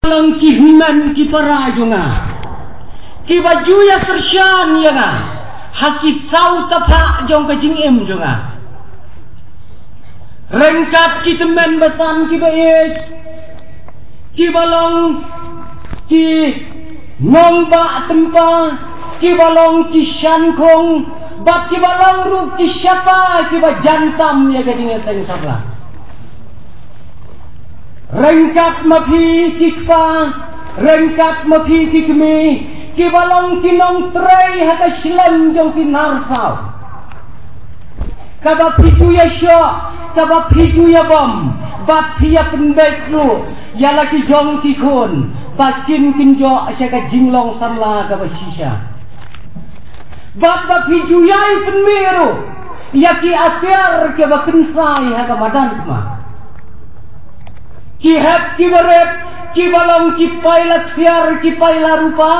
Lang kihman ki para jonga ki baju ya tersyan ya nga haki sau tapa jong ka jingim jonga rengkat ki temen besan ki baik ki balong ki nomba tempa ki balong ki shankong bat ki balong ru ki syapa ki ba jantam ya ka jingim seng sabla rengkat mapi kikpa rengkat mapi kikmi kibalong kinong tray hata shilam jong kinarsau kaba piju ya syo kaba piju ya bom bat pia penbaik lu ya lagi jong kikun bakin kinjo asyaka jinglong samla kaba shisha bat piju yai penmiru yaki atyar kaba kensai haka madan kema ki hep ki beret ki balong ki pailak siar ki paila rupa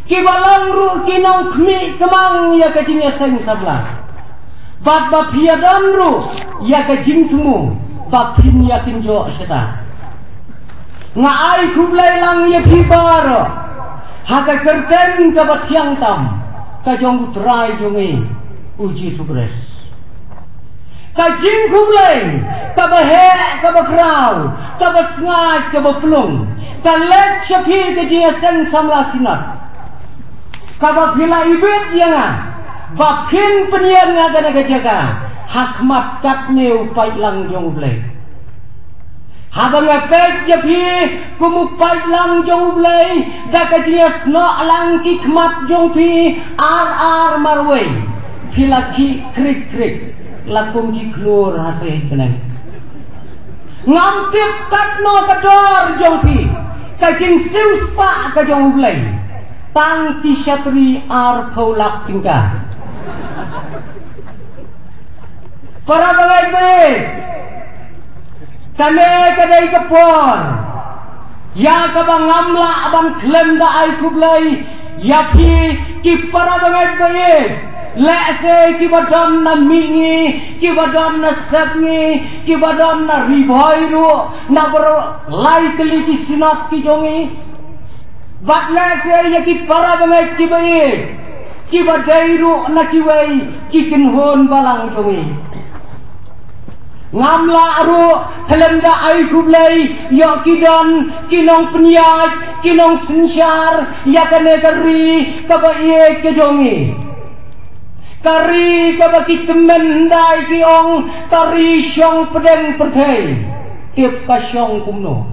ki balong ru ki nong khmi kemang ya ka jing seng sabla bat ba phia dan ru ya ka jing tumu ba phin ya kinjo seta nga ai khublai lang ya phi bar ha ka kerten ka ba thiang tam ka jong utrai jongi uji sugres ka jing khublai ka ba he ka ba krau ka ba sngai ka ba plung ka let shafi ka ji sen samla sinat ka ba phila ibet yanga ba phin penian nga ka na jaga hakmat kat neu pai lang jong blai ha ba nga pet shafi kumu pai lang jong blai da ka ji sno lang ki khmat jong phi ar marwei phila ki krik krik lakum ki klur haseh benang ngamtip katno kador jongpi kajing sius pa ka jong blai tang ki syatri ar phaulak tingka para bangai be kane kadai kapor ya ka bangamla aban klem da ai kublai ya phi ki para bangai be lese ki badan na mingi ki badan na sabngi ki badan na ribhairu na bro lai kli ki sinat ki jongi bat lese ya ki para bangai ki bai ki badairu na ki wai ki kinhon balang jongi ngamla aru thelenda ai kublai ya ki dan kinong penyat kinong sensyar ya kane kari ka bai ke jongi kari ka baki temen dai ki ong kari syong pedeng perthai tiap ka syong kumno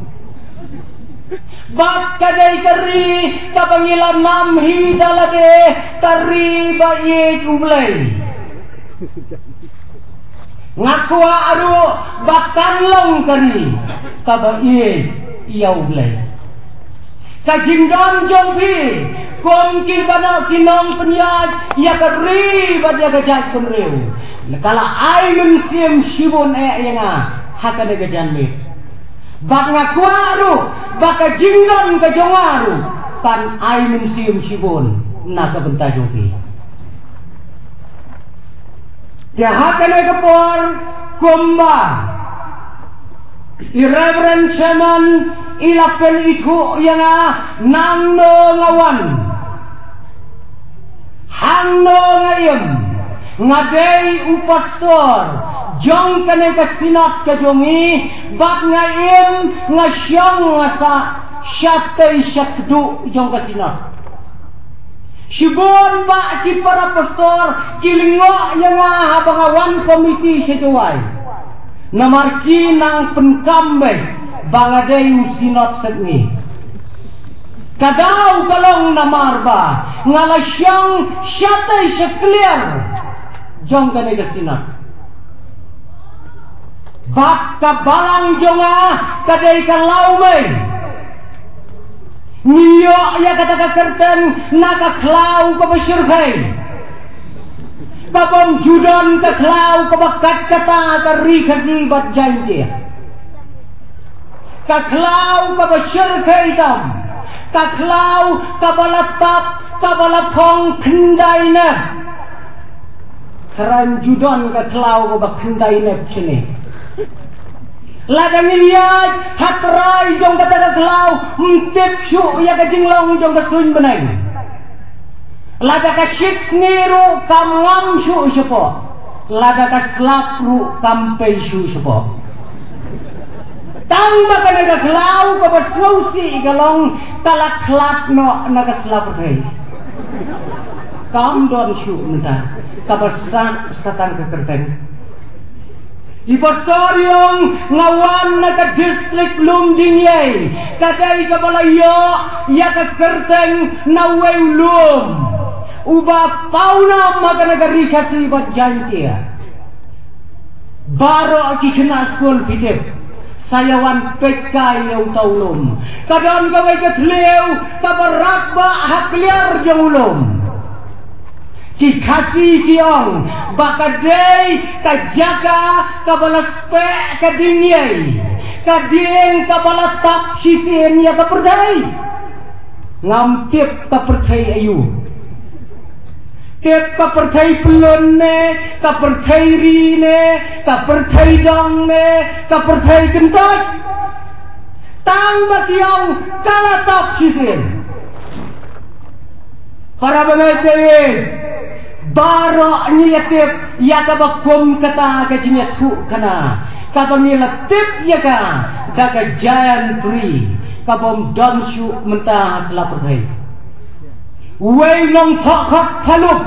bat kadai kari ka pangilan nam hi dalade kari ba ye kublai ngakwa aru bakan long kari ka ba ye iau blai ka jingdon jongpi kom kin bana kinong penyat ya kari badia gajat kumreu kala ai men sim shibon yanga hakane gajan me bak ngakwaru baka jingdon ka jongaru kan ai men sim shibon na ka benta jongpi ja hakane kapor komba irreverent chairman ilapen itu yanga nang no ngawan hang no ngayem ngadei upastor jong kane ka sinat ka jongi bat ngayem ngasyang ngasa syatei syakdu jong ka sinat sibon ba ki para pastor kilingo yanga habangawan komiti sejawai namarki nang penkambe bangadai usinot setni kadau kalong namarba ngalasyang syatay sekliar jong kane kasinat bak kabalang jonga kadai kalau mai niyo ya kata kerten naka klau ka basyurkai kabam judan ka klau ka bakat kata ka rikasi bat janji kaklau kabashir kaitam kaklau kabalatap kabalapong kendaina keran judon kaklau kabakhendaina sini Ladang liat hatrai jong kata keklau mtip syuk ya ke jinglong jong ke sun benang. Lada ka shit sniru kam ngam syuk syupo. Lada ka slap ru kam pei syuk syupo. Tang baka naga keklau ka bersausi galong kalak klat no naga slap rei. Kam don syuk mentah ka besan satan kekerteng. Ipastor yang ngawan na distrik Lumdingyay kadai ka balayo ya ka kerteng na weulum uba pauna maga nagari kasi bat jantia baro aki kena skol pitip sayawan pekai yaw taulum kadon ka way katleu kabarak ba hakliar jangulum ki kasi kiong bakadei kajaga kabala spe kadingyay kading kabala tap sisien ya kapertai ngam tip kapertai ayu tip kapertai pelon ne kapertai ri ne kapertai dong ne kapertai kentai tang bakiong kala tap sisien para bangay baro nyetip ya ka bakom kata ka jinyatu kana ka bangila tip ya ka daga giant tree ka bom don shu menta hasla perthai wei long thokot phalup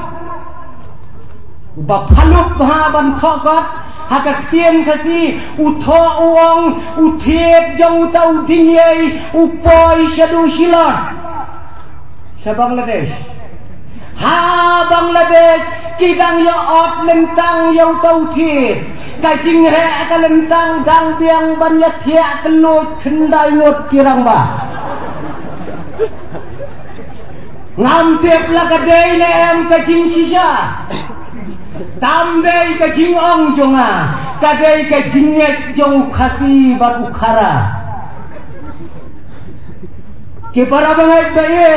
ba phalup ha ban thokot haka tien kasi utho uong uthiep jong utau dingyai upoi shadu shilot sa Bangladesh ha Bangladesh kidang ya ot lentang ya tau thit ka jing he ka lentang dang biang ban ya thia kelut khendai ngot kirang ba ngam tep la ka dei le em ka jing shisha tam dei ka jing ong jonga ka dei ka jingek jong khasi bat ukhara ke para bangai bae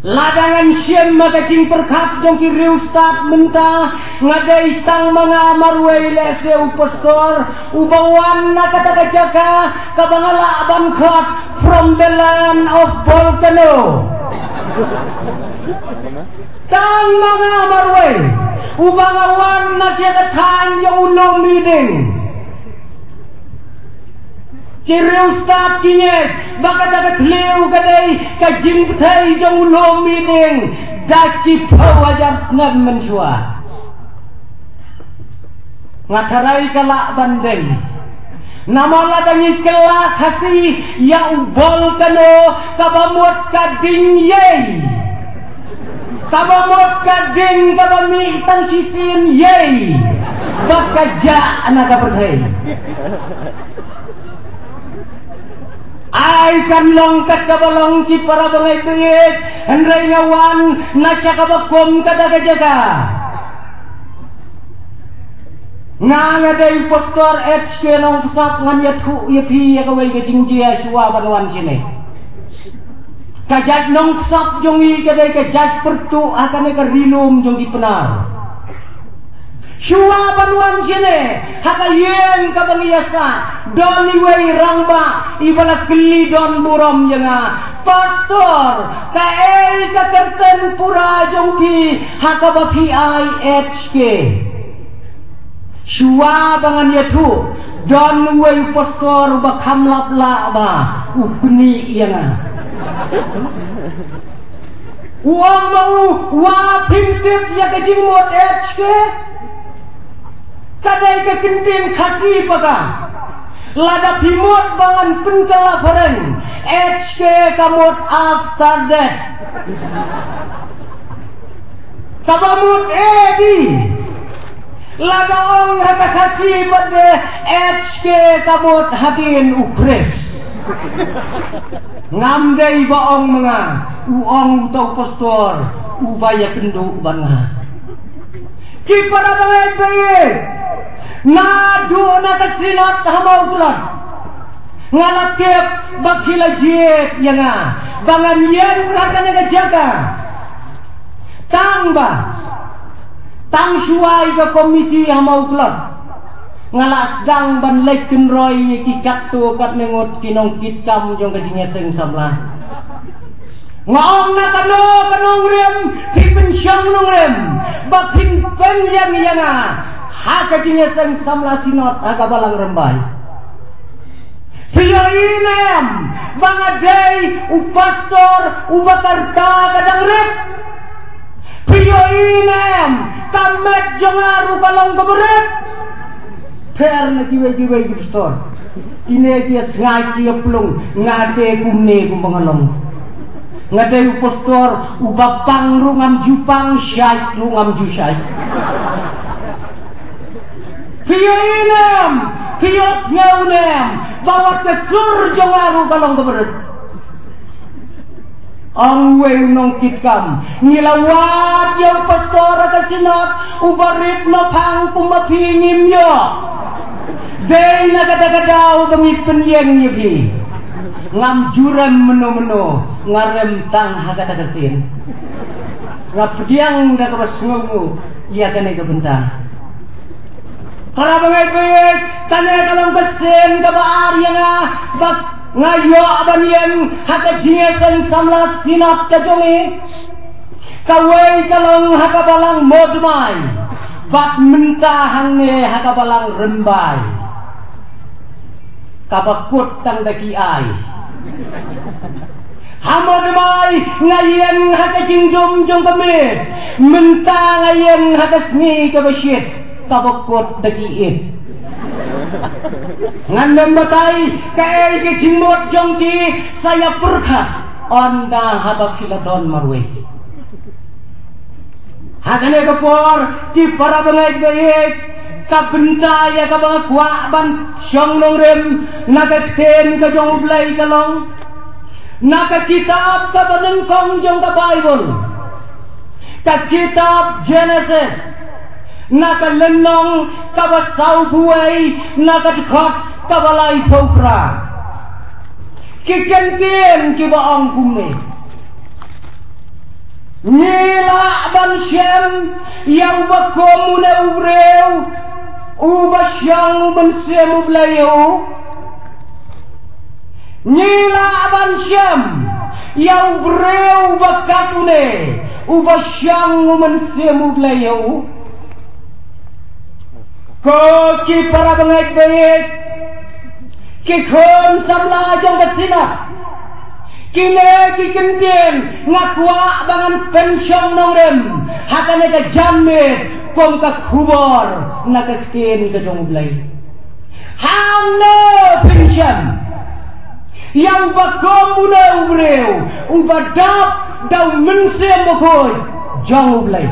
ladangan siem magacing perkap jong kiri ustad menta ngadai tang mga marway lese upastor ubawan na katagajaka kabangala abankot from the land of volcano tang mga marway ubangawan na siya katang jong ulong meeting kiri ustad kinyek baka dagat leu kadai kajing thai jong ulo meeting daki pawajar snab mensua ngatarai kala bandai namala dangi kala kasi ya ubol kano kabamot kading yei kabamot kading kabami tang sisin yei bat kaja anak kaperthai ay kan longkat kabalong ki para bangay piyik hendray ngawan nasya kabakom kadagajaga ngaday postor HK nong pusap ngan yatu yapi yakaway kajingjiya suwa banwan sini kajat nong pusap jongi kaday kajat pertu akan ikarilum jongi penar Shua banuan sini hakalien kabangiyasa doni wei rangba ibala keli don buram janga pastor kae kakerten pura jongpi hakabapi IHK Shua bangan yatu don wei pastor bakam lapla ba ukni janga uang mau wa pintip ya kajing mod HK kadai ke kentin khasi paga lada pimot bangan penkala bareng HK kamot after that kabamut edi lada ong haka khasi pada HK kamot hadin ukres ngamdai baong mga uong tau pastor ubaya kenduk banga kipada bangai baik nadu na kasinat hamau bulan ngalakep bakhila jet yanga bangan yen akan jaga tang ba tang suai ke komiti hamau bulan ngalas dang ban lek kenroy ki kat tu kat nengot kinong kit kam jong kajinya seng samla ngong na kanong rem pi pensyang nong rem bak hin penjang yanga ha kajinya seng samla sinot aga balang rembai piyo inem bangadei upastor ubakarta kadang rep piyo inem tamet jong aru kalong keberet per na giwe pastor ine kia sengai kia pelung ngade kumne kumpangalong ngade pastor ubapang rungam jupang syait rungam jusyait piyo inem piyo ngeunem bawa ke surjong aru kalong keberet ang wei nong kitkam ngilawat yaw pastor kasinot ubarit no pang kumapi ngimyo day na kadagadaw bangi penyeng nyipi ngam jurem meno ngarem tang hagatagasin ngapdiang da kabasngu iya kanay kabenta para bangay tanay kalong kasin kabaar nga bak ngayo abanyan hakajiyasan samla sinap kajongi kaway kalong hakabalang modmay bat mentahang ne hakabalang rembay kabakut tang daki ay hamodmay ngayen hakajingdom jong kamit mentah ngayen hakasngi kabasyit kabakut daki it ngandam batay kay kecimot jongki saya perkha onda habak filadon marwe hagane kapor ti para bangay bayik kabentaya kabang kwa ban syong nong rem nagakten ka jong ublay kalong nakakitab ka banengkong jong ka Bible ka kitab Genesis nakalenong kabasaw buhay nakadikot kabalay pokra kikentin kibaang kumne nila ban syem yaw bako muna ubrew uba syang uban syem ublayo nila ban syem yaw brew bakatune uba syang uban syem ublayo ko ki para bangay bayik ki khon samla jong kasina kine ki kentin ngakwa bangan pensyong nong rem hakane ka janmit kom ka khubor nakaktin ka jong ublay hamno pensyong yaw bakom muna ubrew ubadap daw mensem bokoy jong ublay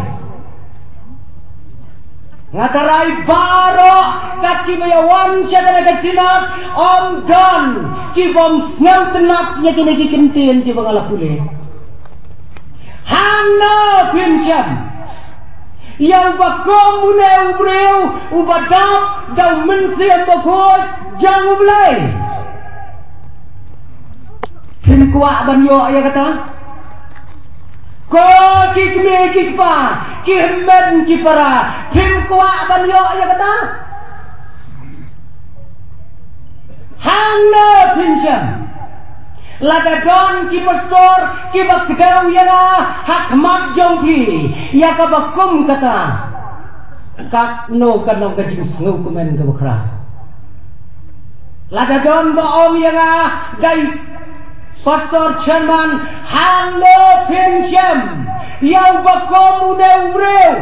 ngataray baro kaki bayawan siya talaga sinap om don kibom snaw tenap ya kinagikintin di bangalapuli hana pinsyan yaw bakom muna ubrew ubadap daw mensiyam bakot jang ublay kinkwa banyo ay kata ko kikme kikpa kihmen kipara kimkwa banyo ay kata hangna pinsyan ladadon ki pastor ki bakdaw yana hakmat jongpi ya kabakum kata kak no kanong kajing sngo kumen kabakra ladadon baom yana dai Pastor Chairman hangno pensyam yaw bako muna ubrew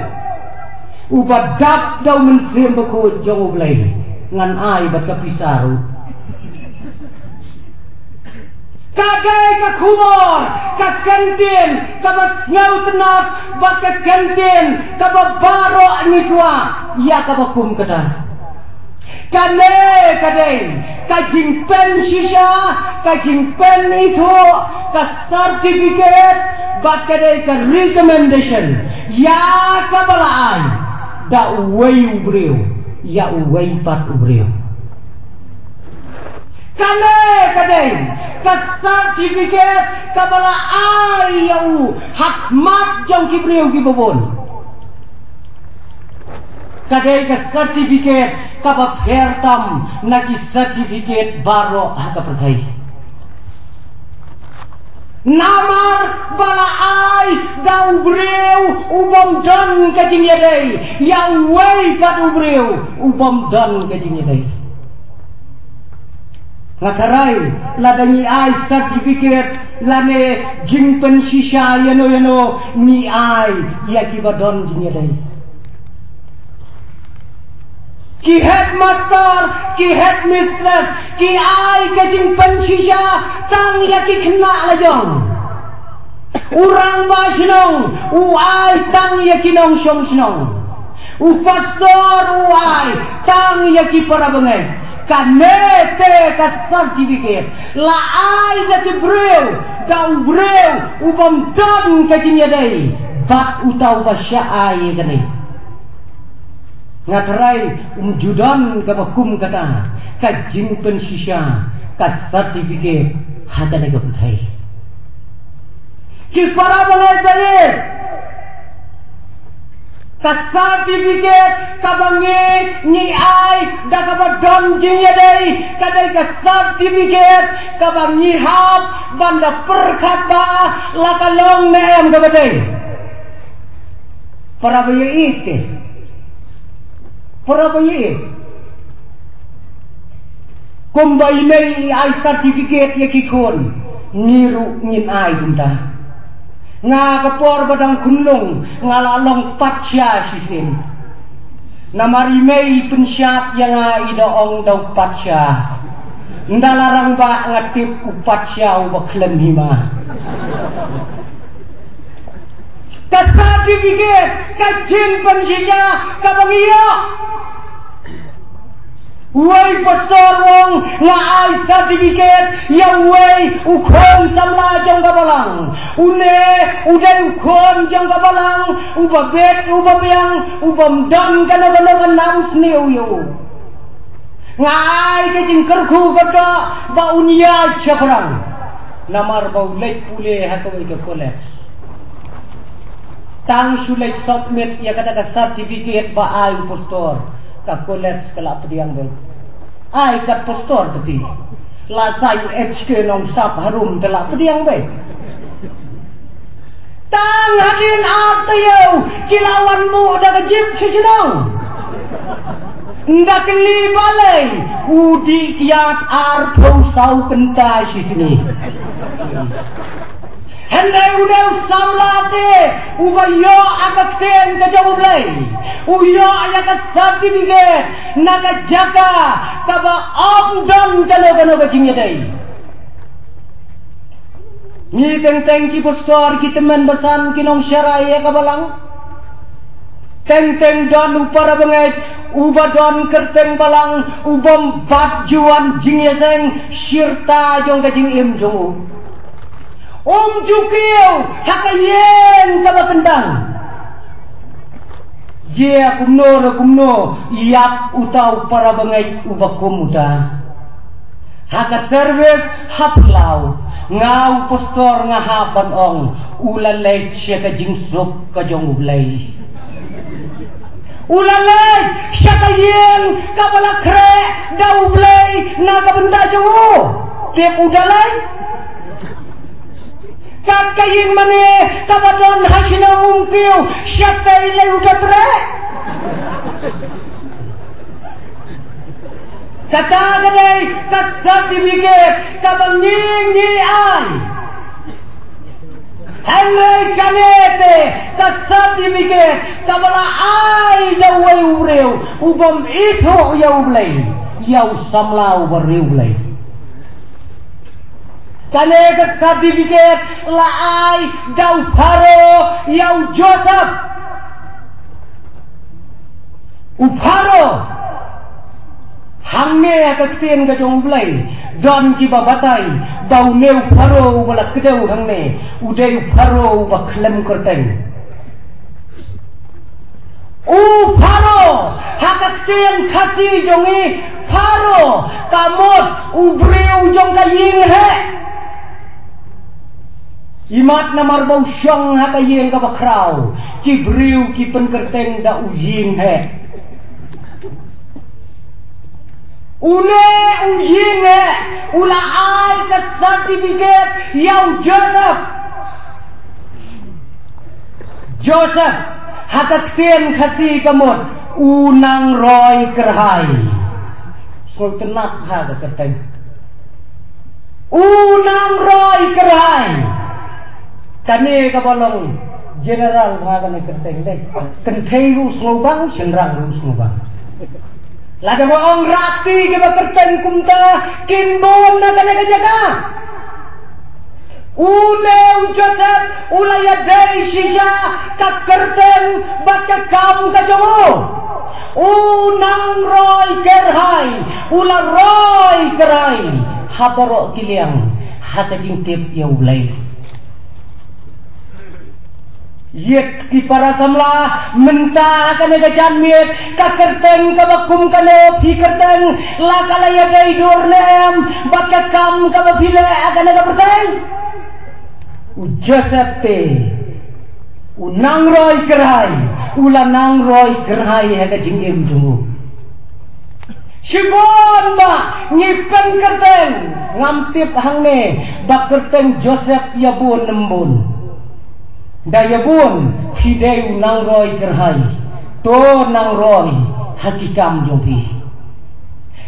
ubadap daw mensim bako jong ublay ngan ay bat kapisaru kagay kakubor kakantin kabasngaw tenat bat kakantin kababaro ngitwa ya kabakum kata kane kadai kajing pen shisha kajing pen itu ka certificate bat kadai ka recommendation ya kabalai da uway ubrew ya uway pat ubrew kane kadai ka certificate kabala ay yau hakmat jong kibrew gibobon kadai ka certificate kapa pertam nagi sertifikat baro haka pertai. Namar bala ai dau breu ubom dan kajing yadai yang wei padu breu ubom dan kajing yadai. Ngatarai ladani ai sertifikat lane jingpen shisha yano ni ai yakibadon jing yadai. Ki headmaster, ki headmistress, ki ai kajing pensisha tang yaki kena lajong. Urang ba sinong, u ai tang yaki nong song sinong. U pastor u ai tang yaki para bengai. Kanete ka certificate la ai dati breu, dau breu, ubam don kajing yadai. Bat utau ba sya ai gani. Ngatarai judan ka bakum kata ka jingpen shisha ka sertifikat hata nega buthai ki para bangai baye ka sertifikat ka bangi ni ai da ka badon jinya dai ka dai ka sertifikat ka bangi hab banda perkata la ka long nem ka badai para baye ite para bayi kumbai mai ai certificate ya kikon ngiru ngin ai kunta nga kapor badang kunlong ngalalong patsya sisin namari mai pensyat yang ai doong daw patsya ndalarang ba ngatip upatsya ubakhlem hima ka certificate ka jin pensya ka bagiya. Wei pastor wong nga ai certificate ya wei ukhon samla jong kabalang une udan ukhon jong kabalang ubabet ubabyang ubamdan kana nam sneu yo nga ai ke jing kerkhu kada ba unia chaprang namar bau lek pule hakoi ke college tang sulek submit ya kata ka certificate ba ai pastor ka college kala pediang bel ai kat pastor tapi la sai HK nong sap harum tela pediang bel tang hadin artayo kilawan mu da jip sejenong ndak li balai udi kiat ar phau sau kentai sini Hendak udah samlate, ubayo agak ten kejauh belai, uyo agak sertifikat, naga jaga, kaba omdan kalau kecingnya day. Ni teng ki pastor kita men besan kinong syaraya kabalang, teng don upara banget, uba don kerteng balang, ubam bat juan jingnya seng syirta jong kecing im jongu. Jukil hakayen kaba kendang jia kumno iap utau para bangai ubakum uta haka service haplau ngau pastor ngahaban ong ulalay siya ka jingsuk ka jong ublay ulalay siya kayen kabalakre da ublay na kabenta jongo tip udalay kakayin mani kabadon hasinang ungkiw syatay lay udatre katagaday kasertifikat kabanging ay halay kanete kasertifikat kabala ay daway ubrew ubam ito yaw blay yaw samlaw bariw blay kane ka certificate la ai dau pharo yau Joseph upharo hangne ka tien ka jong blai don ji babatai dau ne upharo bala kedau hangne udai upharo ba khlem korteng upharo hakak tien khasi jongi pharo kamot ubreu jong ka ying he imat namar bau syong haka yeng ka bakrau ki briu ki penkerteng da ujing he Une ujinge ula ai ka certificate yau Joseph hakat tien kasih kamut unang roy kerhai so tenap ha ka kerteng unang roy kerhai tani ka bolong general ha ka kerteng dek kenthei ru snobang senrang ru snobang lada boong rakti ke ba kerteng kumta kinbon na ka jaga Ule Joseph ulaya dari sisa ka kerten baka kam ka jomo unang roy kerhai ula roy kerai habaro kiliang hata jingtip ya ulai yet ki para samla mentah ka nega janmiet ka kerten ka bakum ka no phi kerten la kala ya dai dornem baka kam ka ba phile aga nega pertai Joseph te unang roy kerai ula nang roy kerai haga jingim tungu Shibon ba ngipen kerteng ngamtip hangne ba kerteng Joseph yabun nembun da yabun hidei unang roy kerai to nang roy hakikam jompi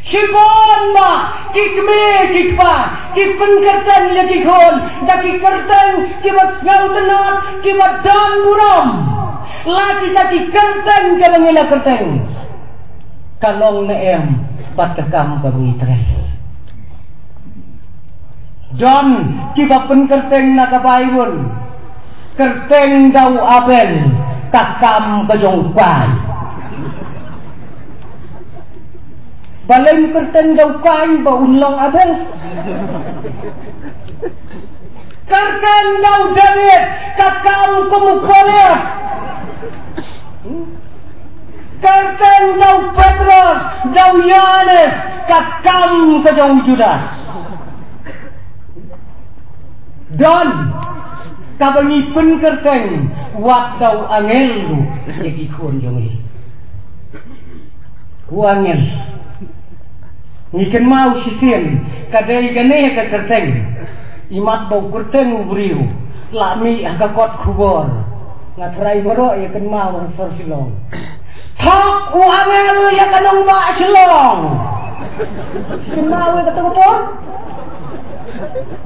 Shibon ba kikme kikpa kipen kerten ya kikon da kikerten kibas ngau tenat kibas dan buram lagi kaki kerten ke bangila kerten kalong neem bat kekam ke bangitrai dan kibapen kerten na kabaibun kerten dau abel kakam ke jongpai balai kerten dau kain ba unlong abel kerten dau David kakam kumukolia kerten dau Petrus dau Yohanes kakam ke jauh Judas dan kabangi pen kerten wat dau angel lu yaki khon jongi wangel Niken mau sisien kadai gane ka kerteng imat bau kerteng buriu lami hakakot kubor ngatrai baro ya ken mau sor silong thok uangel ya kanong ba silong ken mau ya katong por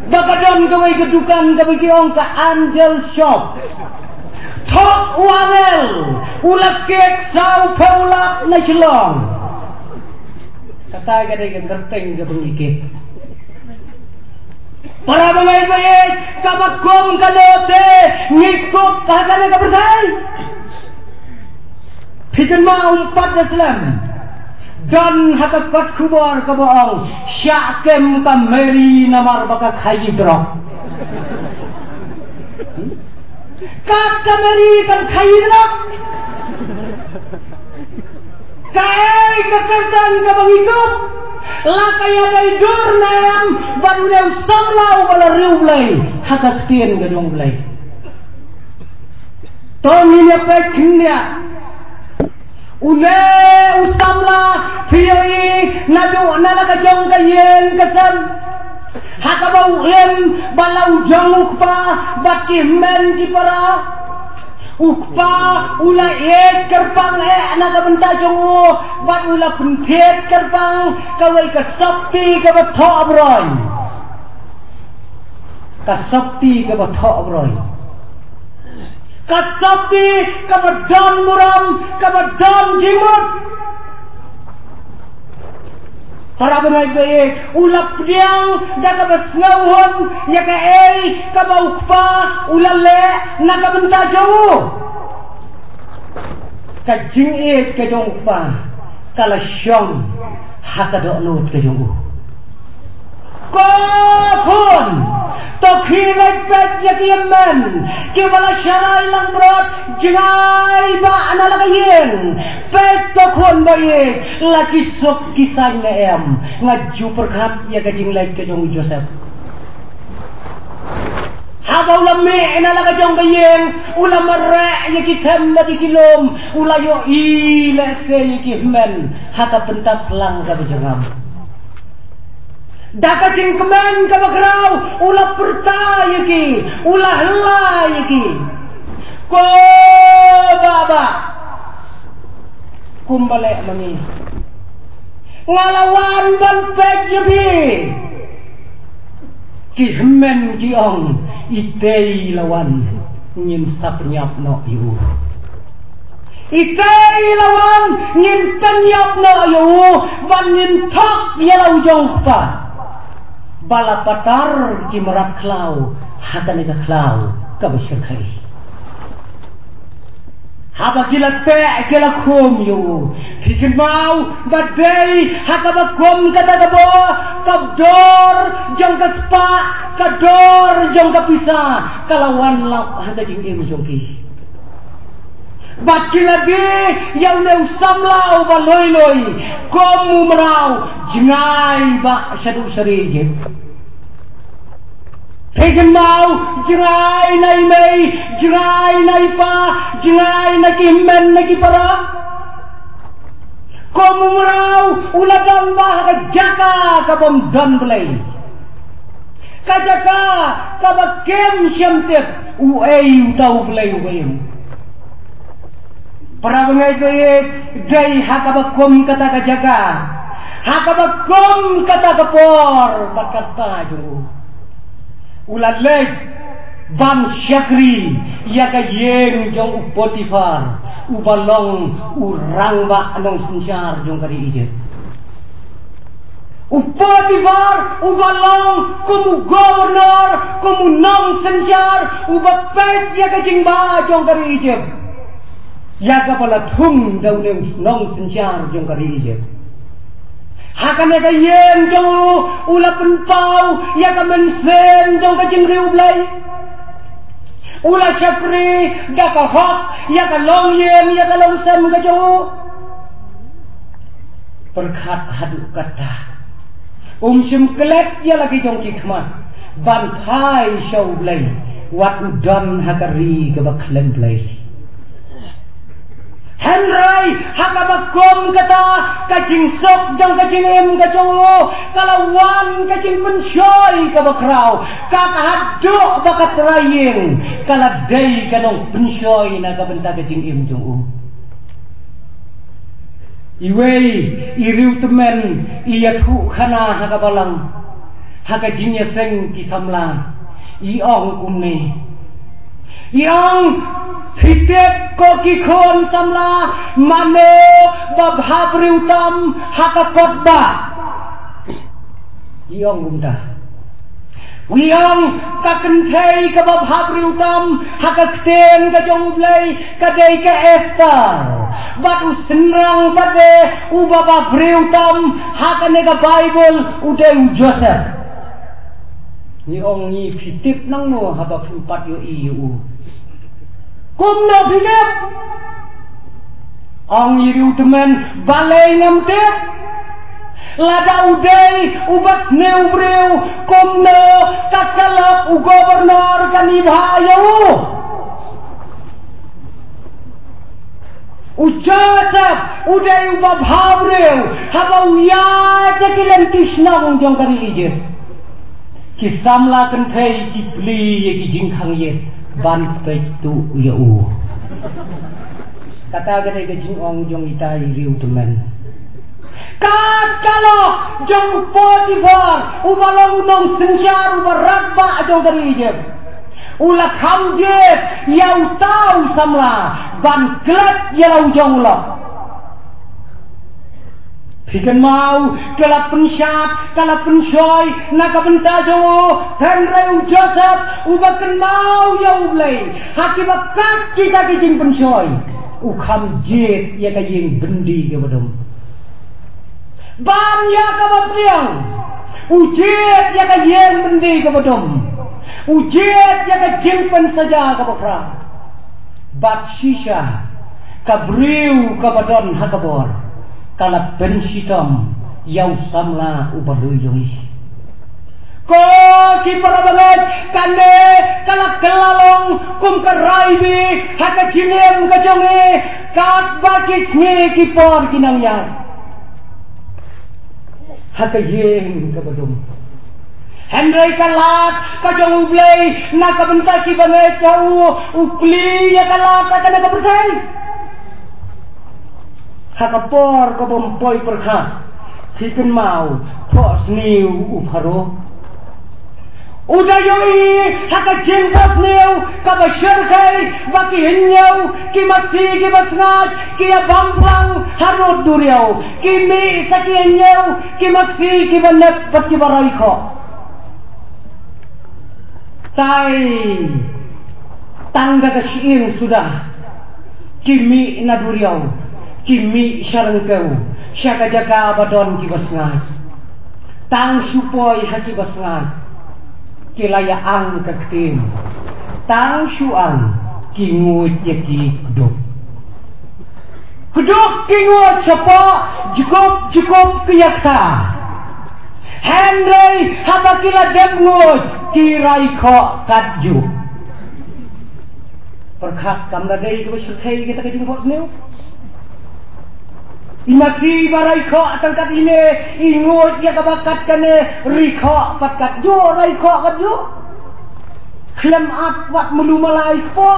bakadon kawai kedukan kawai kiong ka angel shop thok uangel ulakek sau paulak na silong kata kadai ke kerteng ke pengikip para bangai baik kabakom kadote ngikut kahakana ka bertai fikan ma umpat Islam dan hakakat kubar ka boong syakem ka meri namar baka khayi drop kat ka meri kan khayi drop kai kekertan ka bangikop la kaya dai durnem baduleu samlau bala riublai hakaktien ga jongblai tongnya peknya une usamla pioi nadu nala ka jong ka yen kasam hakabau em balau jongukpa bakimen ki para ukpa ula ek kerpang naga benta jongo bat ula penthet kerpang kawai ka sakti ka batho abroy ka sakti ka batho abroy ka sakti ka badam muram ka badam jimut para bangai baik ula pdiang daga basngawon ya ka ka baukpa ula le naga benta jongo ka jing ka jongpa kala syong hakado nut ka jongo ko khon to khilai pet yakimen ke bala sharai lang brot jingai ba anala kayen pet to khon baye laki sok kisang na em ngaju perkhat ya ka jinglai ka jong Joseph Haba ulame enala ka jong kayen ulama ra yaki themba dikilom ulayo ile se yaki men hata pentap lang ka bejangam Daka jing kemen kabagrau ulah pertaya ki, ulah helai ki. Ko baba kumbalik mani ngalawan ban pek yebi ki hemen ki ong itei lawan ngin sapnyap no yu itei lawan ngin penyap no yu ban ngin thok yelau jong pa balapatar ki merak klau hatane ka klau ka besyarkai haba gila tek gila kum yu hikin mau badai hakaba kum kata kabo kabdor jong ka spa kador jong ka pisa kalawan lap hada jing im jong ki bat gila di yang neu samlau ba loi loi komu merau jengai ba syadu sari je Hikin mau jengai nai mei, jengai nai pa, jengai nai kimen nai kipara. Komu merau uladang bah ka jaka ka bom don play. Ka jaka ka ba kem syamtep uei utau play uei. Para bengai koye dai hakaba kom kata ka jaka. Hakaba kom kata ka por bat kata juru. Ulat lek ban syakri ya ka yeng jong upotifar ubalong urang ba anong sinsyar jong kari ije upotifar ubalong kumu gobernur kumu nong sinsyar ubapet ya ka jingba jong kari ije ya ka pala thung daune nong sinsyar jong kari ije hakan ya ka yen jong ula penpau ya ka mensen jong ka jing riu blai ula syakri da ka hok ya ka long yen ya ka long sem ka jong perkhat hadu kata sim kelet ya lagi jong ki khmat ban phai show blai wat udon hakari ka baklen blai Henry hakabakom kata kacing sok jang kacing em kacong kalawan kacing pensyoy kabakraw kakahaduk bakat raying kaladay kanong pensyoy na kabenta kacing em jong iway iriw temen iyathu khana hakabalang hakajingya seng kisamla iong kumne iong hitep ko kikon samla mano babhabri utam hakakot ba iong gumta wiong kakentei ka babhabri utam hakakten ka jong ublay kadai ka Esther bat usenrang pade ubababri utam hakane ka Bible udai Joseph iong ni hitep nang no habak empat yo iu kumno bigap ang iriu temen balai ngamtep lada udai ubas neubreu kumno katalap u gobernur kanibhayo ucasap udai ubabhabreu habang ya jakilan tisnang jong kari ije kisamla kenthei kipli ye kijingkhang ye ban petu ya kata gede gejing ong jong itai riu temen kakalo jong Potifar ubalong unong sensyar ubarat ba jong kerije ula khamjet yau tau samla ban klat yalau jong lo Pikan mau kelap pensyat, kelap pensyoy, naka benta jongo, Henry Joseph, ubakan mau ya ublay, hakibat kaki kaki jing pensyoy, ukam jet ya kajing bendi ke badom. Ban ya kabapriang, ujet ya kajing bendi ke badom, ujet ya kajing pen saja ke bapra. Bat shisha, kabriu kabadon hakabor. Kala pensitam yau samla ubalui ko ki para banget kane kala kelalong kum karaibi haka cinem kajonge kat bakis ni ki por kinang yang haka yeng kabadum Henry kalat kajong ublay nakabenta ki bangai jauh upli ya kalat akan nakabertai hakapor kabompoi perkhat hiken mau pos niu uparo udayoi hakajeng pos niu kabasherkai baki hinyau ki masi ki basngat ki abamplang harut duriau ki mi saki hinyau ki masi ki banep baki barai kho Tai tangga kasiin sudah kimi naduriau kimi syarengkau syaka jaga badon kibasngai tang supoi haki basngai kilaya ang kaktim tang syuang kingut yaki kuduk kingut sapa cukup kiyakta Henry hapakila demngut kirai kho kadju perkhat kamladai ke berserkai kita ke jingpot seniu imasi barai kho atangkat ini ingut ya kabakat kane rikho patkat jo rai kho kadju klem at wat mulu malai kho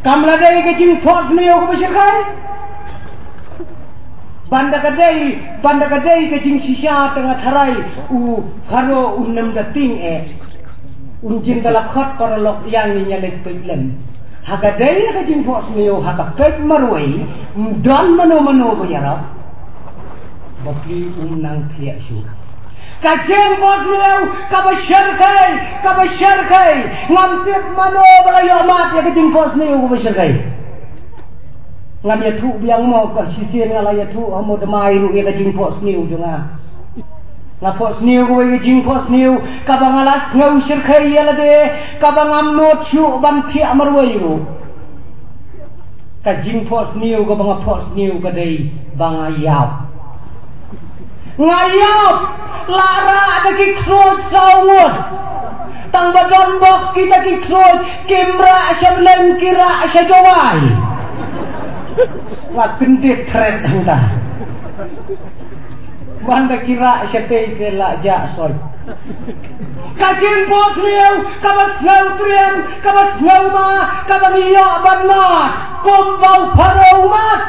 kamladai ke jingpot seniu ke berserkai Banda kadai ke jing sisa tengah tharai haro nem dating jin kalakhat paralok yang nyalek peglen hakadai ke jing pos neo hakapet marwai dan mano bayarap bapli nang thia su kajeng pos neo kabasharkai ngantip mano balayo mat ya ke jing pos neo kabasharkai ngam ya thu biang mo ka sisien ngala ya thu amo demai ru ya jing pos niu junga nga pos niu ko ya jing pos niu ka bangalas ngau sirkhai ya lade ka bangam not chu ban thi amar wai ru ka jing pos niu ka banga pos niu ka dei banga yap ngayap lara ada ki krot saungot tang badon bok kita ki krot kimra ashablen kira ashajawai Wah kentit thread hangta Banda kira syatei ke la ja soy Kajin pos niu kabas ngau trian kabas ngau ma kabang iya ban ma kombau parau mat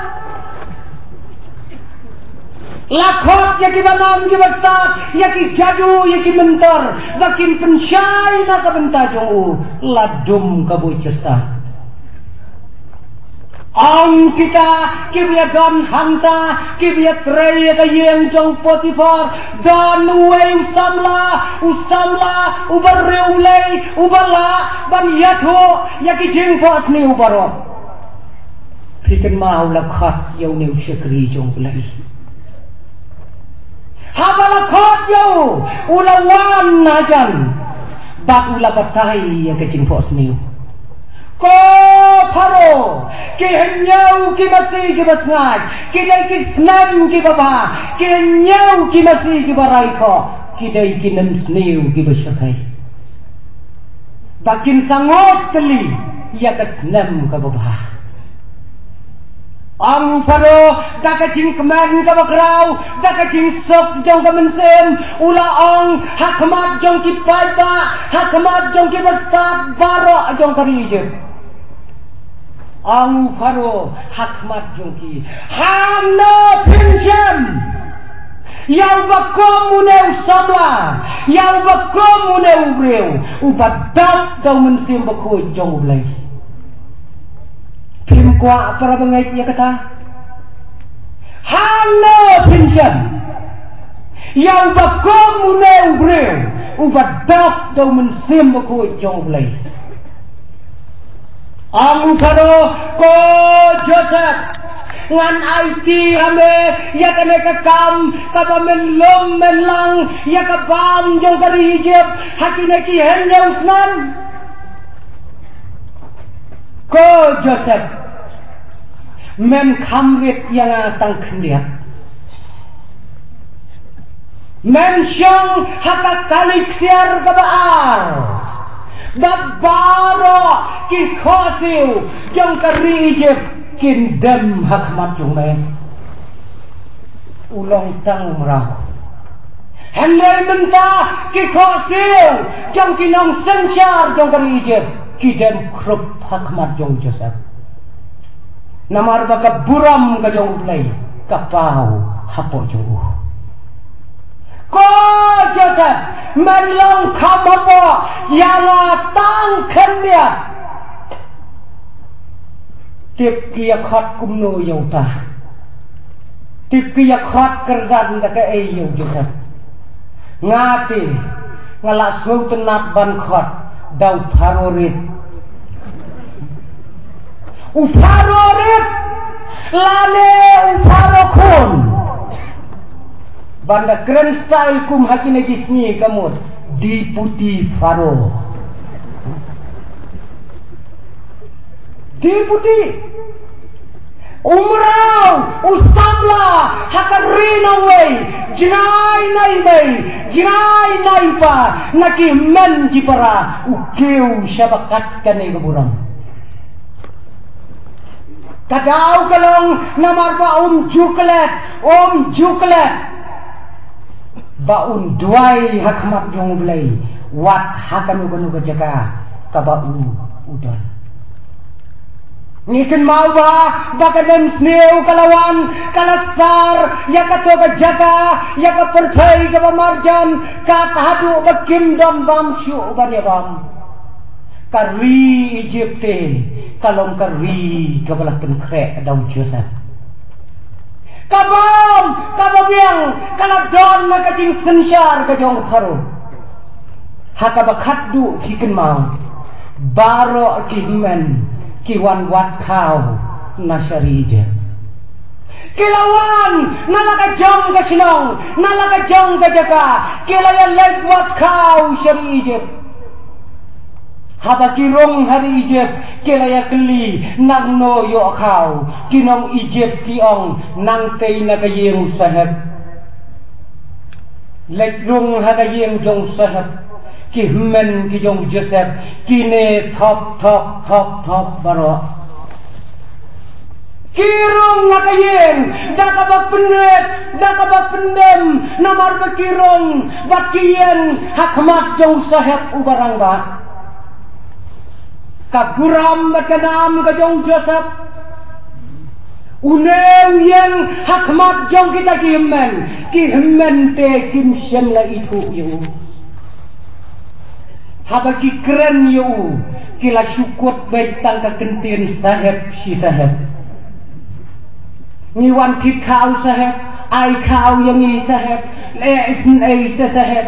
Lakhot yaki banam ki bastat yaki jadu yaki mentor bakin pensyai na kabenta jong ladum kabu cesta Ang kita kibia don hanta kibia trei ka yeng jong Potifar don uwe usamla ubarreulei ubala ban yatho yaki jing pos ni ubaro piken mau lakhat yau neu sekri jong ulai habala khat yau ulawan najan bak ula batai yaki jing pos ni Ko paro ki henyau ki masih ki basngat ki dai ki snam ki baba ki henyau ki masih ki barai ko ki dai ki nem sneu ki bashakai bakin sangot keli ya ka snam ka baba ang paro dakajing keman ka bagrau dakajing sok jong ka mensem ula ang hakmat jong ki paiba hakmat jong ki bastat baro jong ka rije Ang paro hakmat jongki hana pinjam yang bakom muneu samla yang bakom muneu breu upadat kau mensim bakoi jong ublai pim kwa para bangai ya kata hana pinjam yang bakom muneu breu upadat kau mensim bakoi jong ublai Ang paro ko Joseph ngan IT hame ya kane ka kam ka bamen lom men lang ya ka bam jong kari Egypt hakine ki hen jong snam ko Joseph men khamrit yang tang khendiak men syong haka kalik siar ka baar Babaro ki khosiu jong kari Egypt kin dem hakmat jong men ulong tang rah Handai menta ki kho siu trong ki nong sanchar trong kari je ki dem krup hakmat jong Joseph. Namar ba ka buram ka jong play ka pau hapo jong ko Joseph marilong kham hapo yana tang khen dia tiếp kia khot kum no yau ta tiếp kia khot kerdan da ka ei yau Joseph ngati ngala smau tenat ban khot dau farorit ufarorit lane ufarokun banda grand style kum hakine gisni kamut Deputy Faro Deputy umrau usabla hakarina way jinai nai pa naki men jipara ukeu syabakat kane keburang kadau kalong namar ba juklet baun duai hakmat jong blai wat hakanu ganu jaka kabau udon Niken mau ba bakadem sneu kalawan kalasar ya ka toga jaga ya ka perthai ka marjan ka tahadu bakim dom bam shu banya bam kari Egypte kalong kari ka balakan kre daw Joseph kabam kababiang kaladon na kajing sensyar ka jong Pharaoh hakabakat du kiken mau baro kimen kiwan wat kau nasarije kilawan nalaka jong ka sinong nalaka jong ka jaka kilaya lek wat kau sarije haba kirong hari Egypt kilaya keli nagno yo kau kinong Egypt tiong nang tei nakayeng sahab lek rong hakayeng jong sahab ki men ki jong Joseph kine top baro kirong nakayeng dakaba pendem namar bakirong bakiyen hakmat jong sahab ubarang ba kaburam bakanam ka jong Joseph uneu yang hakmat jong kita ki men te kim shem la itu yu habaki keren yu kila syukut baik tangka kentin sahab si sahab ngiwan tit kau sahab ai kau yang i sahab le isn ai sahab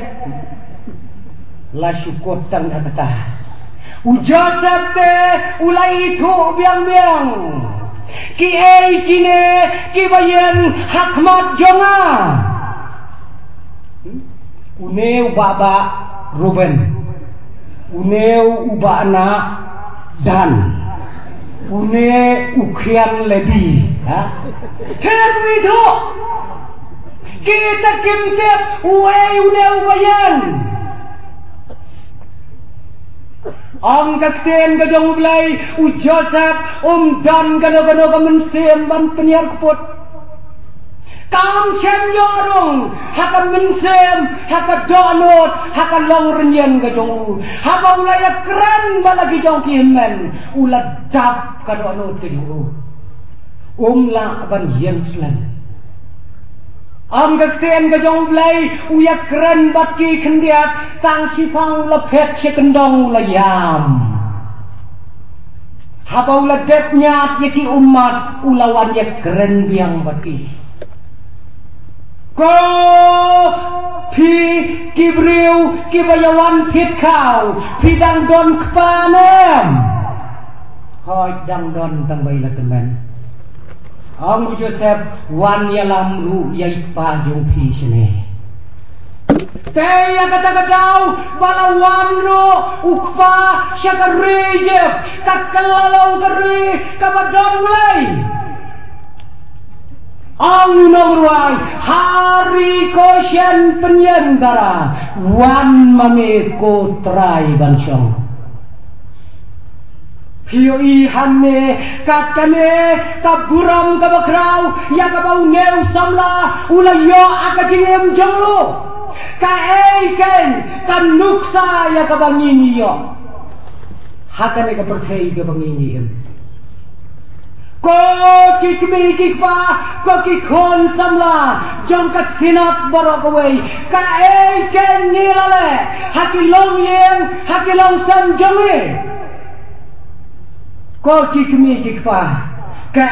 la syukut tangka kata ujasab te ulai itu biang ki ai kine ki bayan hakmat jonga uneu baba Ruben uneu ubana dan une ukhian lebi ha terwi tho kita kimtep uneu bayan ang kakten ka jong blai u Joseph dan kano ka mensem ban penyiar kupot kam shem yorong haka mensem haka donot haka long renyen ka jong haba ulaya keren balagi jong kimen ula dap ka donot ka jong la ban yen slan ang kakten ka jong blai uya keren bat ki khendiat tang sipang la phet che kendong la yam haba ula dep nyat yaki umat ulawan ya keren biang bat ki ko pi kibriu kibayawan tit kau pi dang don kpanem hoi dang don tang bai la temen ang Joseph wan yalam ru yai pa jong pi sene te ya kata dau balawan ro ukpa syakarejep kakalalong keri kabadon mulai ang nomor hari kosyen penyendara wan mame ko trai bansong Pio ihane kakane kaburam kabakrau ya kabau neu samla ula yo akajingem jonglu ka ken ka nuksa ya ka bangini yo hakane ka perthei ka bangini em ko ki kmi ki pa ko ki khon samla jong ka sinat borok wei ka ken ni lale hakilong yen hakilong sam jongi ko ki kmi ki pa ka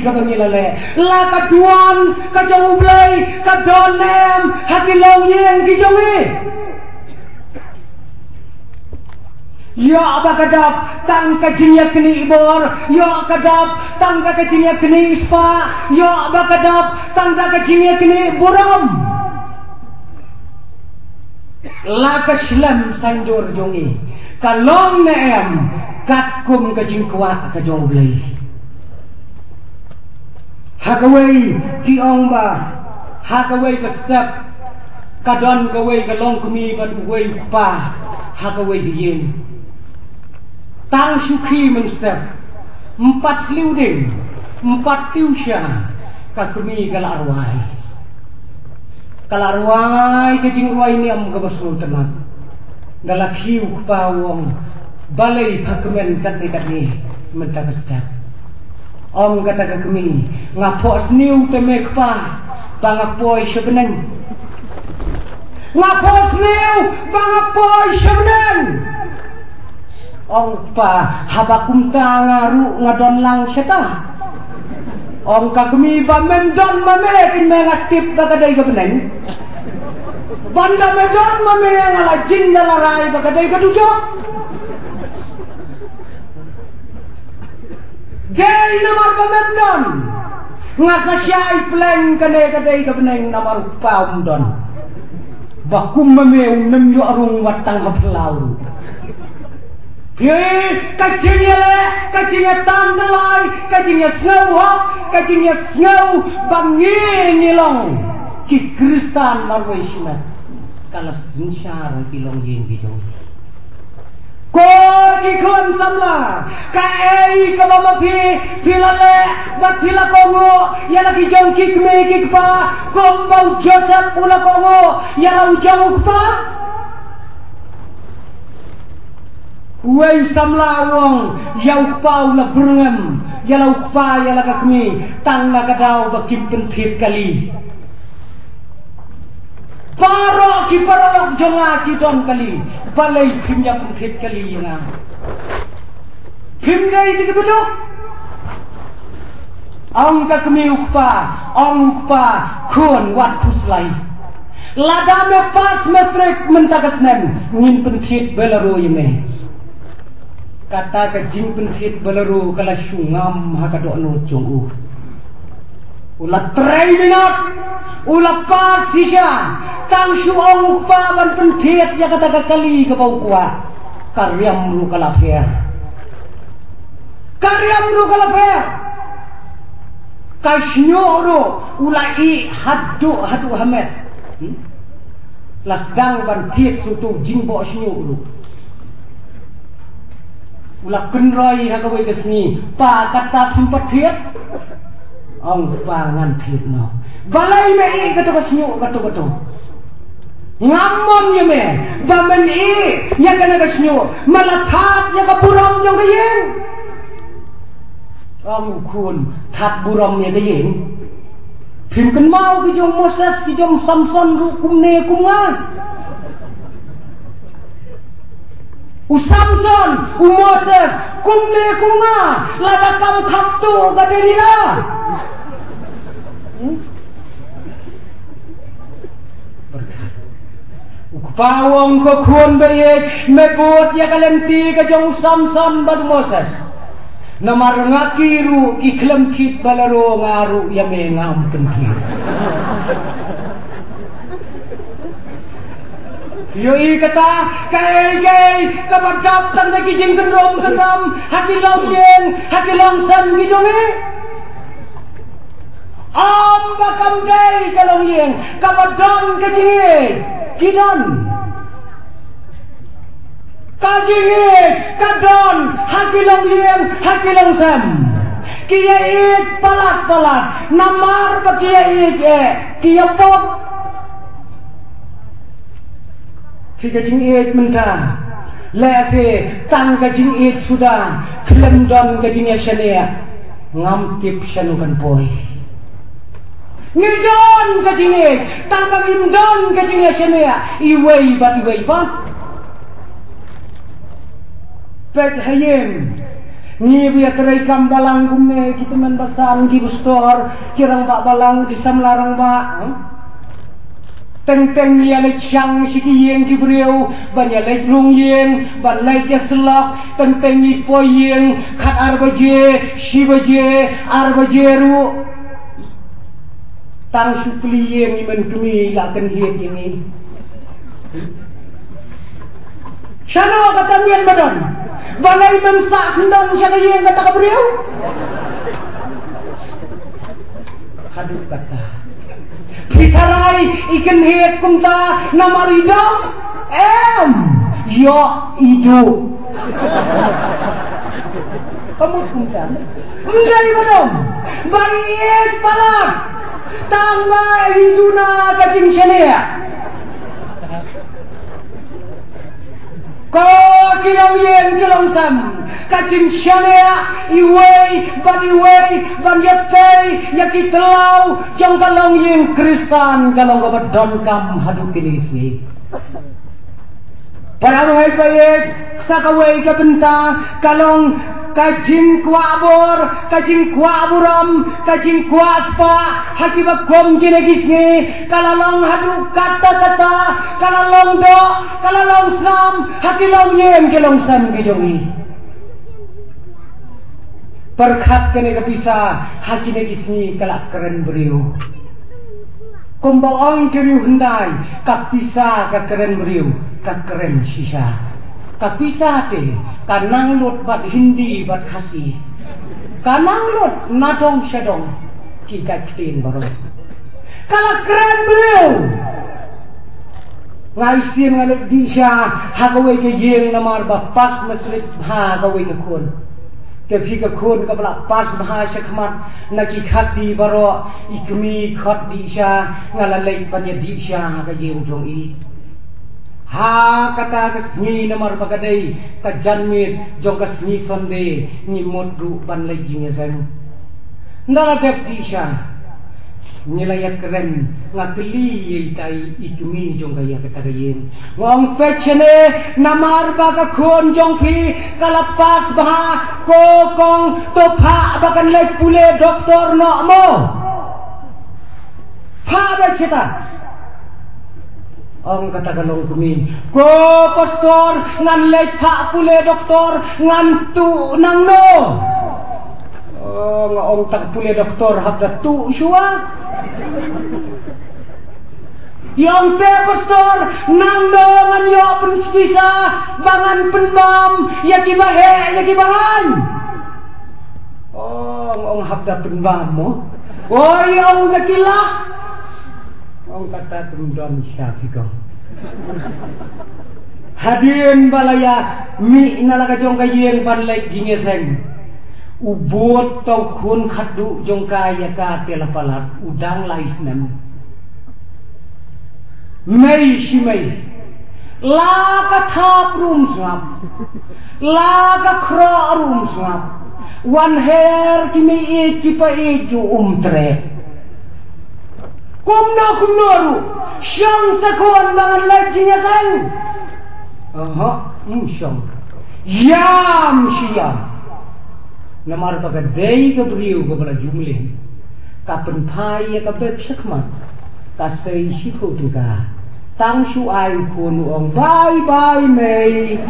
ka bangilale la ka tuan ka jong blai ka don nem hakilong yen ki jongi ya abakadap tang ka jinya kini ibor ya kadap tang ka jinya kini ispa ya abakadap tang ka jinya kini buram la ka shlam sanjor jongi ka long nem kat kum ka jingkwa ka jong blai hakaway ki ong ba hakaway ka step kadon kaway ka long kumi ba way pa hakaway di yin tang syuki men step 4 sliuding 4 tiusya ka kumi kalarway ka jingway ni am ka basul tenat galak hiu pa wong balay pakamen kat ni menta ka step om kata ka kami ngapo sniu teme kpa bangapoi sebeneng ngapo sniu bangapoi sebeneng om kpa habakum ta ngaru ngadon lang seta om ka kami ba mendon mame kin mengatip bagadai ka beneng banda medon mame ngala jin dalarai bagadai ka dujo gay namar pemendon ngasa syai plan kane kadai ka beneng namar paumdon bakum meme unem yo arung watang haplau ye kacinya tanggalai kacinya snow bangi nilong ki kristan marwai simat kala sinsyar kilong yin bidong ko ki khon samla ka ka mama pilale bat pila kongo yala ki jong kikme kikpa kombau joseph pula kongo yala ujang ukpa wei samla wong yau ukpa ula berengam yala ukpa yala ka kmi tang na kadau bak jimpen thip kali paro ki parolok jonga ki don kali balai phimnya pengthit kali nga phim dai ti bedok ong ka kmi ukpa khon wat khuslai lada me pas metrek mentagasnem ngin pengthit belaro yeme kata ka jing pengthit belaro kala sungam hakadokno jongu ulat 3 minit ulat pas sisa tang suong ukpa man pentiat ya kata kali ke bau kuat karyam ru kalaper kasnyoro ulai hadu hamet lasdang ban tiet sutu jingbo snyoro ulak kenroi hakawai kesni pa kata pempatiat ong pangan thit no balai me i kato kasnyu kato ngamon ye me bamen i ya kana kasnyu malathat ya ka buram jong kayen ong khun that buram ye kayen phim kan mau ki jong Moses ki jong Samson ru kumne kumnga u Samson u Moses kumne kumnga lada kam khaptu kadelila ukpawong ko khun baye mebot ya kalenti ka jong Samson bad Moses namar ngakiru iklem kit balaro ngaru ya me ngam kenti yo i kata kai kabadap tang ki jing kendom hati long sam ki jonge am bakam dei kalong yeng kabadon ka jinge kidon kajinge kadon hati long sam kia ik palat namar ba kia ik kia pop kajing it mentah lese tang kajing it sudah klem don kajing yashania ngamtip shanukan boy ngidon kajing it tang kagim don kajing yashania iwei ba pet hayem ni biya terai kam balang gume kita men basan gi bustor kirang ba balang di samlarang ba teng ya le chang shiki yeng jibreu ban ya le rung yeng ban le jaslak teng ni po yeng khat arbaje shibaje arbaje ru tang supli yeng ni men kemi la kan hiet ini shano kata mian badan balai memsak hendang siapa yang kata kabriau kaduk kata pitarai ikan hiat kumta namaridam yo idu kamu kumta menjadi badam bariet palat tangga hiduna kacing syania ko kilang yen kilang sam kacing syania iwei ban yatai yaki telau jong kalong yen kristan kalong kabadon kam hadu kilisi para baik sakawei kapenta kalong kajing kuabor kajing kuaburam kajing kuaspa hakiba kom ginegisni kalalong hadu kata-kata kalalong do kalalong sam hakilong yen kelong sam gijongi perkhat kene kapisa hakinegisni kalak keren beriu kumbang keriu hendai kapisa ka keren beriu ka keren sisa kapisa te kanang lut bat hindi bat khasi kanang lut nadong shadong kita tin baru kala keren beliau ngai sim ngalut disha hagawe ke yeng namar ba pas matrik ha gawe ke khon te phi ke khon ka bala pas bha shakmat naki khasi baro ikmi khat disha ngala lei panya disha ga yeng jong i ha kata kesni namar bagadai ka janmit jong kesni sonde ni modru ban lai jinge sang ndala dep disha nilaya keren ngakli yei tai ikmi jong gaya kata gayen ngong pechene namar baga khon jong phi kalapas bha ko kong to pha bagan lai pule doktor no mo pha ba cheta Ong kata kalong kumi ko pastor ngan lek pak pule doktor ngan tu nang no ong tak pule doktor hab da tu shua yang te pastor nang no ngan yo pen spisa bangan penbam yaki bahe yaki bangan ong hab da penbam mo oi ong dakilak Ông kata tundon syafiko hadirin balaya mi nalaga jong kayeng panlek jingeseng ubot tau khun khadu jong kaya ka telapalat udang laisnem mei shimei la ka thap rum swap la ka khro rum swap one hair kimi e tipa e ju tre kumno ru syang sakon bangan lajinya sang syang yam syam namar bagadai ke beriu ke bala jumlih kapen thai ka bek sakmat ka sei shifu tingka tang shu ai khun ong bye mei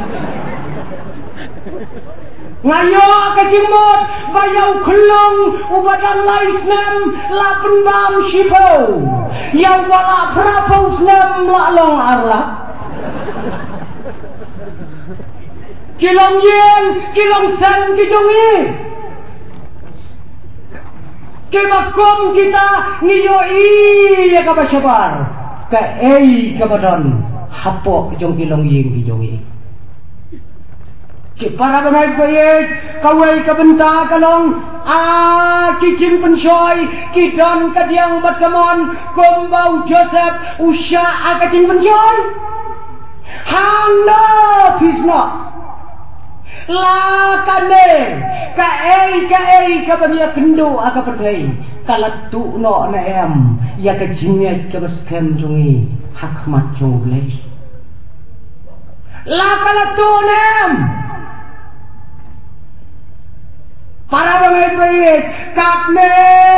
ngayo kajimot bayau khulung ubadang laisnem lapen bam shipo yang wala prapos nem la long arla kilong yen kilong san kijongi kebakom kita ngiyo ya ka basyabar ka ei ka badon hapo jong kilong yen kijongi para pemain baik kawai kabenta kalong kicim pensoy kidon kadiang bat kamon kombau Joseph usha kacing pensoy hang no pisno la kane ka bania kendo aka perthai kalatu no na em ya ka jinya ka baskem jungi hakmat jonglei la kalatu nem para bangai baik kapne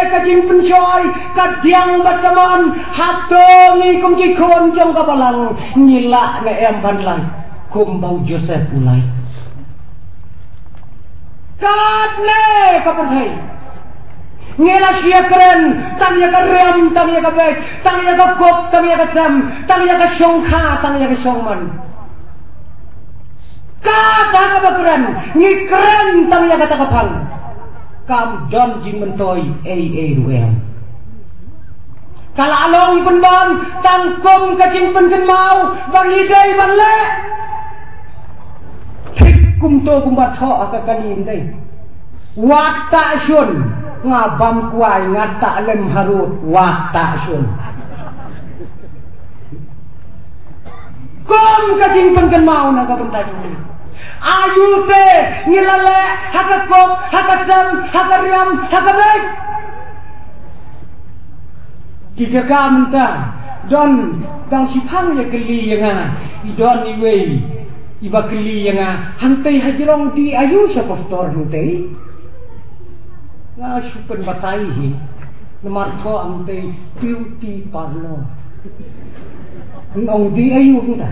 kajing pencoy kadiang bataman hatongi kum kikon jong kapalang ngila na em panlai kum bau Joseph ulai kapne kaperthai ngela sia keren tang ya ka rem tang ya ka baik tang ya ka kop tang ya ka sam tang ya ka songkha tang ya ka songman kata ka bakran ngi keren tang ya ka takapang kam don jing mentoy ruem kala along penban tangkum kacing pengen mau bang hidai banle thik kum to kum bat tho aka kalim dai wat ta sun ngabam kuai ngata lem harut wat ta sun kum kacing pengen mau na ka bentai juli ayu te ngilale hakakop hakasam hakariam hakabaik dijaga minta don bang sipang ya geli yang idon iwe iba geli yang hantai hajrong di ayu sa pastor nutai na supen batai hi nomor 2 hantai beauty parlor nong di ayu kita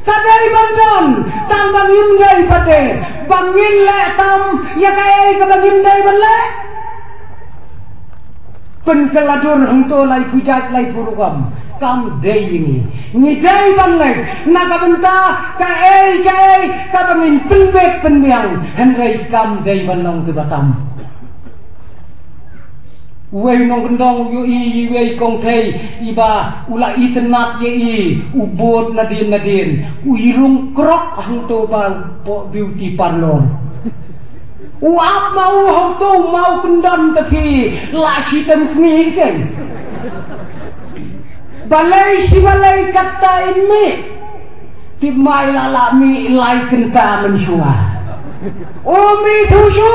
kadai bandon tang bangin gai pate bangin le tam ya kai ka bangin dai banle pen keladur hangto lai pujat lai purugam kam dai ini ni dai banle naga benta ka ka bangin penbet penbiang henrai kam dai banong ke batam wei nong kendong yo i wei kong thei iba ula itnat ye i ubot nadin uirung krok hang to ba beauty parlor uap mau hang to mau kendam tapi la sitem sni ken balai si balai kata ini timai lala mi lai kenta mensua umi thusu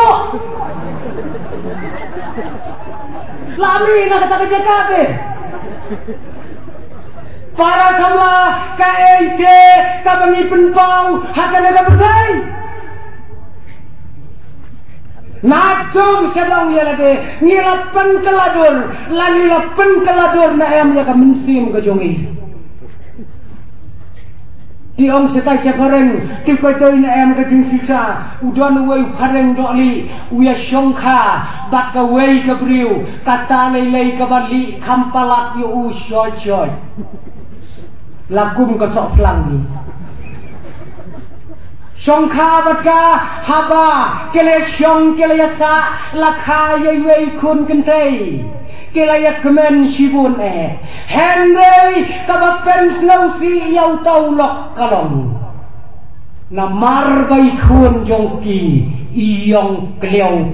lami nak kata kate para samla ka eite ka bangi penpau hakana ka bertai najong sedang ya lade ngilapan keladur lagi lapan keladur na ayam ya ka mensim ka jongi di ong setai sekarang di patoi na ayam ka jing sisa udon wei hareng doli uya songkha bat ka wei ka briu kata lei ka bali kampalat yu usyoy lakum ka sok flangi songkha bat ka haba kele syong kele yasa lakha yei wei kun kentei kelaya kemen sibun Henry kabapen snausi yau tau lok kalong namar bai khun jongki iyong kleo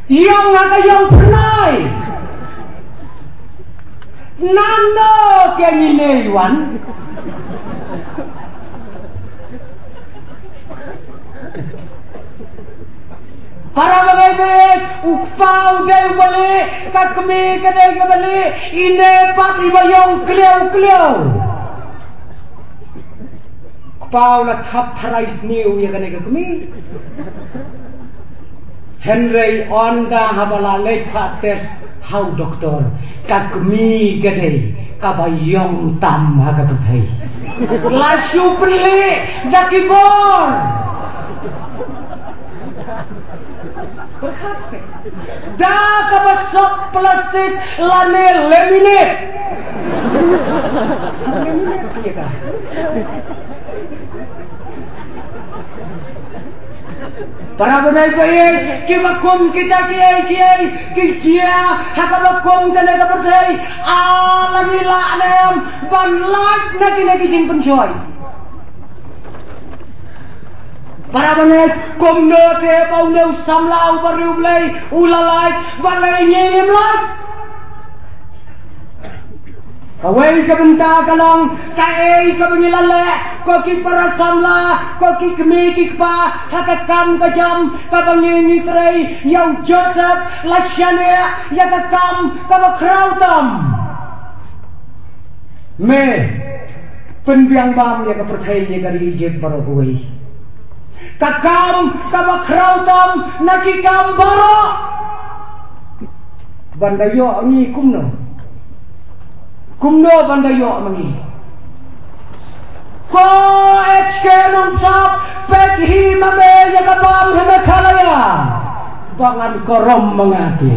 iyong ngaka yong pernai nano kengine wan para bagai ukpau dai bale kakme kadai ka bale ine pat ibayong kleo ukpau la thap tharai sniu ya kadai kakme Henry onda habala lekha test how doctor kakme kadai kabayong tam ha ka pathai la supli dakibor dah kabasok plastik lane laminate para benai baik kimakum kita kiai kijia hakabakum kana kapertai alamila anam banlat nagi jing pencoy para benai komno te bau samlau baru blai ulalai balai nyelim lat Awai ka benta kalong kae ka bangilale ko ki para samla ko ki kemi ki pa hakakam ka jam ka bangi trai yau Joseph lashane ya ka kam ka ba krautam me penbiang bam ya ka perthai ya dari Egypt baro awai ka kam ka ba krautam nakikam baro bandayo ni kumno bandayo mangi ko HK nong sap pet hi mame ya kabam heme khalaya bangan korom mangati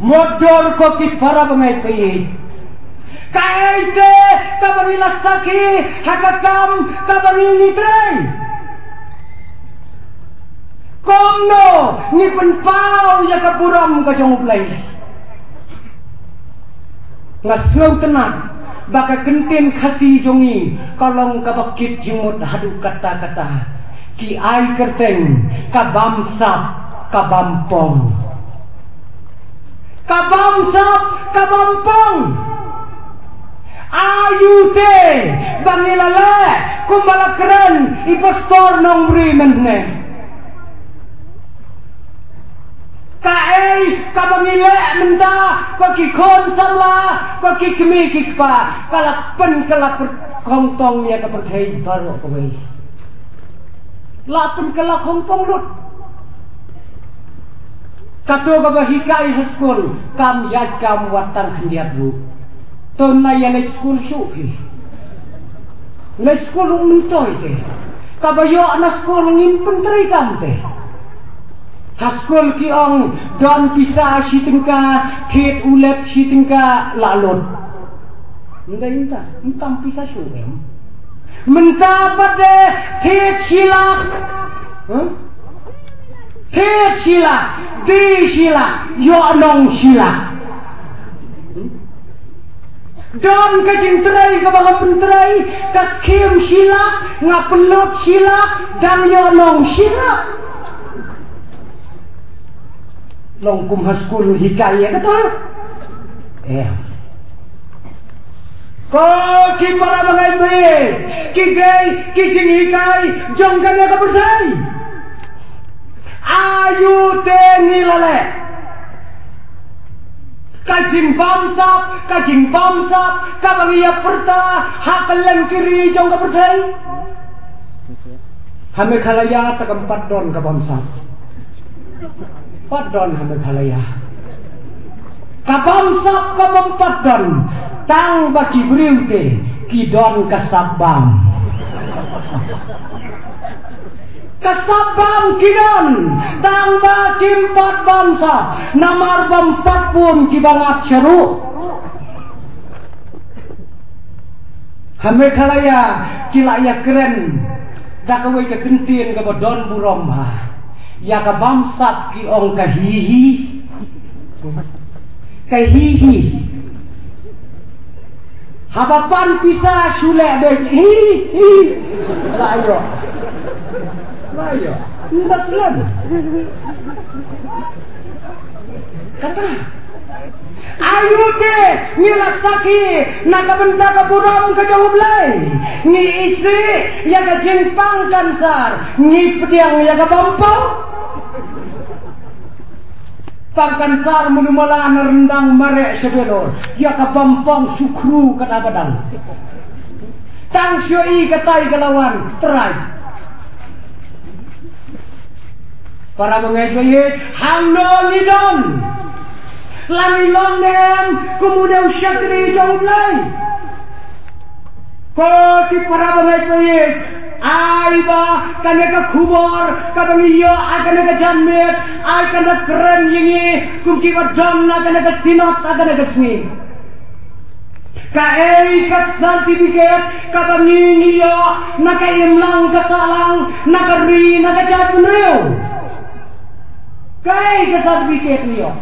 motor ko ki para bangai peit kaite kabila saki hakakam kabili nitrai Komno ni penpau ya kapuram ka jong play ngasngau tenang baka kentin khasi jongi kalong ka bakit jimut hadu kata-kata ki ai kerteng ka bamsap ka bampong ayute bangilala kumbala keren impostor nong bri menne kae kabangile menda ko ki khon samla ko ki kemi ki pa kalak pen kalak kongtong ya ka perthai baro ko wei la pen kalak kongtong lut kato ka bahikai school kam ya kam watan khandiat bu ton na ya lek school sufi lek school mentoy te kabayo ana school ngimpen trai kam te Haskul ki ong don pisa si tingka kit ulet si tingka lalot. Entah pisa surem. Menta pada tet silak. Tet silak, di silak, yo nong silak. Don kajing terai ka baka pentrai kaskim silak, ngapelot silak dan yo nong silak. Longkum haskul hikayah kata ko ki para bangai be ki gay ki jing hikai jong kan ka percay ayu te nilale kajing bamsap ka bangiya perta hakalan kiri jong ka percay hame khalaya ta kampat don ka bamsap Padon hame khalaya kabamsap kabam padon tang baki briute kidon kasabam kidon tang bakim pat bamsap namar bampat pun kibangat seru hame khalaya kilaya keren dakawai ke kentin ke bodon burom ya ka bamsap ki ong kahihi habapan pisa sule be hi layo nda selam kata ayu te ngilasaki nakabenta ka buram ka jawublay ni istri ya ka jengpang kansar ni pediang ya ka bampau pangkansar mulumala na rendang mare sebelor ya ka bampang sukru kata badang tang syoi katai kalawan terai para mengejayit hamno nidon Lami long nem kemudian syakri jauh lagi. Koti para bangai payet, aiba kaneka kubor, kabangiyo akaneka janmet, ai kaneka keren yengi, kumki wadonna kaneka sinot akaneka sni. Kaei ka sertifikat kabangiyo, naka imlang kasalang, nakari nakajat menriu. Kaei ka sertifikat niyo.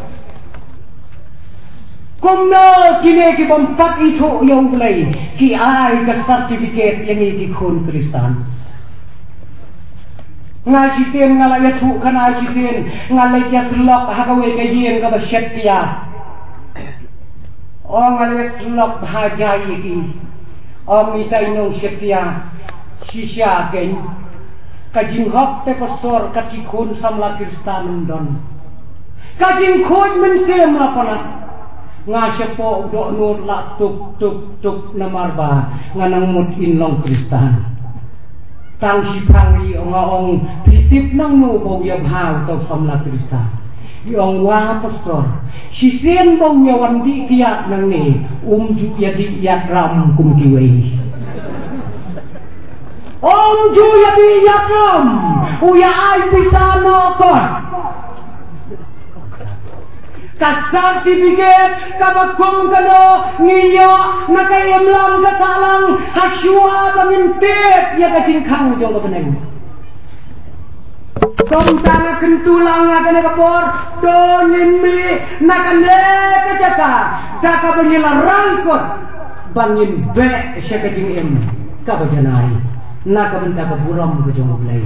Kumno kini ki bompat itu yang mulai ki ai ke sertifikat yang ini kun Kristen. ngai sisen ngalai thu kana sisen ngalai kia slok hakawe ke yen ka bashetia ngalai slok bhajai ki mitai nong setia sisya ken kajing hok te pastor katikun samla kristan don kajing khoj men sem lapana ngasepo do nur la tuk tuk tuk namarba nganang mut in long kristan tang sipang i ong pitip nang no bo ya bhau to samla kristan yong wa pastor sisen bo ya wandi kiat nang ni ju ya di ya ram kum kiwei ju ya di ya ram uya ai pisano kon kasar tibiget kabakum kano ngiyo nakayam lam kasalang hasyua pamintit ya kacingkang jong kapeneng kom tanga kentulang nakane kapor tonin mi nakane kacaka daka banyila rangkot bangin be syakajing em kabajanai nakabenta kaburam kajong belai